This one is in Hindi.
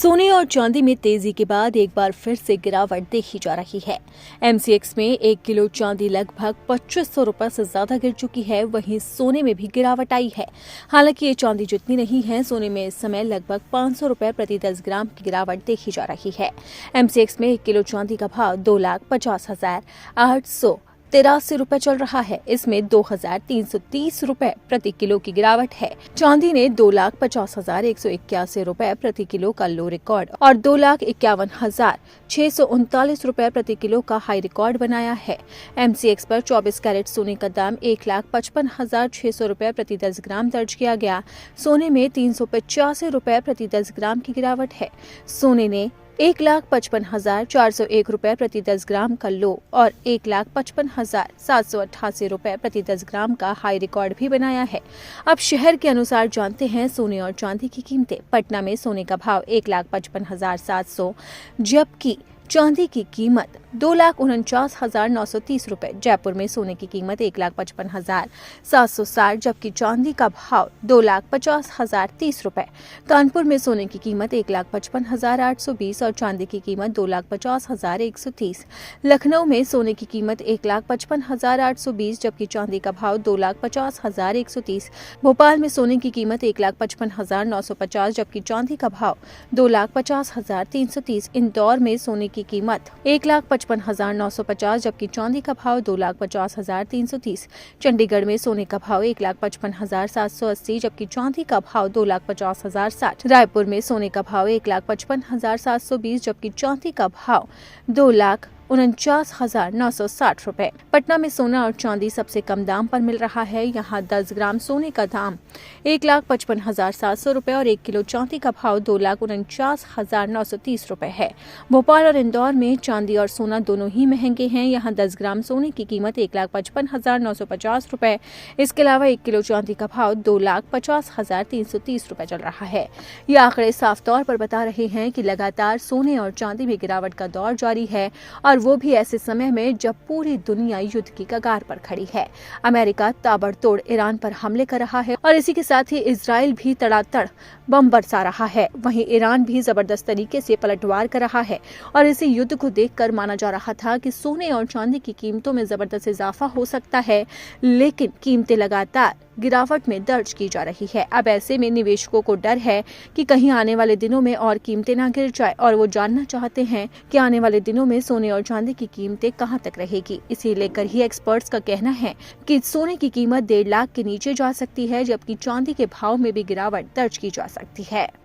सोने और चांदी में तेजी के बाद एक बार फिर से गिरावट देखी जा रही है। एमसीएक्स में 1 किलो चांदी लगभग 2500 रुपए से ज्यादा गिर चुकी है। वहीं सोने में भी गिरावट आई है। हालांकि ये चांदी जितनी नहीं है, सोने में इस समय लगभग 500 रुपए प्रति 10 ग्राम की गिरावट देखी जा रही है। एमसीएक्स में 1 किलो चांदी का भाव 2,50,883 रुपए चल रहा है। इसमें 2,330 रुपए प्रति किलो की गिरावट है। चांदी ने 2,50,181 रुपए प्रति किलो का लो रिकॉर्ड और 2,51,639 रुपए प्रति किलो का हाई रिकॉर्ड बनाया है। एमसीएक्स पर 24 कैरेट सोने का दाम 1,55,600 रुपए प्रति 10 ग्राम दर्ज किया गया। सोने में 385 रुपए प्रति 10 ग्राम की गिरावट है। सोने ने 1,55,401 रुपए प्रति 10 ग्राम का लो और 1,55,788 रुपए प्रति 10 ग्राम का हाई रिकॉर्ड भी बनाया है। अब शहर के अनुसार जानते हैं सोने और चांदी की कीमतें। पटना में सोने का भाव 1,55,700, जबकि चांदी की कीमत 2,49,930 रुपए। जयपुर में सोने की कीमत 1,55,760, जबकि चांदी का भाव 2,50,030 रुपए। कानपुर में सोने की कीमत 1,55,820 और चांदी की कीमत 2,50,130। लखनऊ में सोने की कीमत 1,55,820, जबकि चांदी का भाव 2,50,130। भोपाल में सोने की कीमत 1,55,950, जबकि चांदी का भाव 2,50,330। इंदौर में सोने की कीमत 1,55,950, जबकि चांदी का भाव 2,50,330। चंडीगढ़ में सोने का भाव 1,55,780, जबकि चांदी का भाव 2,50,060। रायपुर में सोने का भाव 1,55,720, जबकि चांदी का भाव 2,49,960 रुपए। पटना में सोना और चांदी सबसे कम दाम पर मिल रहा है। यहाँ 10 ग्राम सोने का दाम 1,55,700 रुपए और 1 किलो चांदी का भाव 2,49,930 रुपए है। भोपाल और इंदौर में चांदी और सोना दोनों ही महंगे हैं। यहाँ 10 ग्राम सोने की कीमत 1,55,950 रुपए। इसके अलावा 1 किलो चांदी का भाव 2,50,330 रुपए चल रहा है। ये आंकड़े साफ तौर पर बता रहे हैं कि लगातार सोने और चांदी में गिरावट का दौर जारी है, और वो भी ऐसे समय में जब पूरी दुनिया युद्ध की कगार पर खड़ी है। अमेरिका ताबड़तोड़ ईरान पर हमले कर रहा है और इसी के साथ ही इजराइल भी तड़ातड़ बम बरसा रहा है। वहीं ईरान भी जबरदस्त तरीके से पलटवार कर रहा है और इसी युद्ध को देखकर माना जा रहा था कि सोने और चांदी की कीमतों में जबरदस्त इजाफा हो सकता है, लेकिन कीमतें लगातार गिरावट में दर्ज की जा रही है। अब ऐसे में निवेशकों को डर है कि कहीं आने वाले दिनों में और कीमतें ना गिर जाए, और वो जानना चाहते हैं कि आने वाले दिनों में सोने और चांदी की कीमतें कहां तक रहेगी। इसी लेकर ही एक्सपर्ट्स का कहना है कि सोने की कीमत 1.5 लाख के नीचे जा सकती है, जबकि चांदी के भाव में भी गिरावट दर्ज की जा सकती है।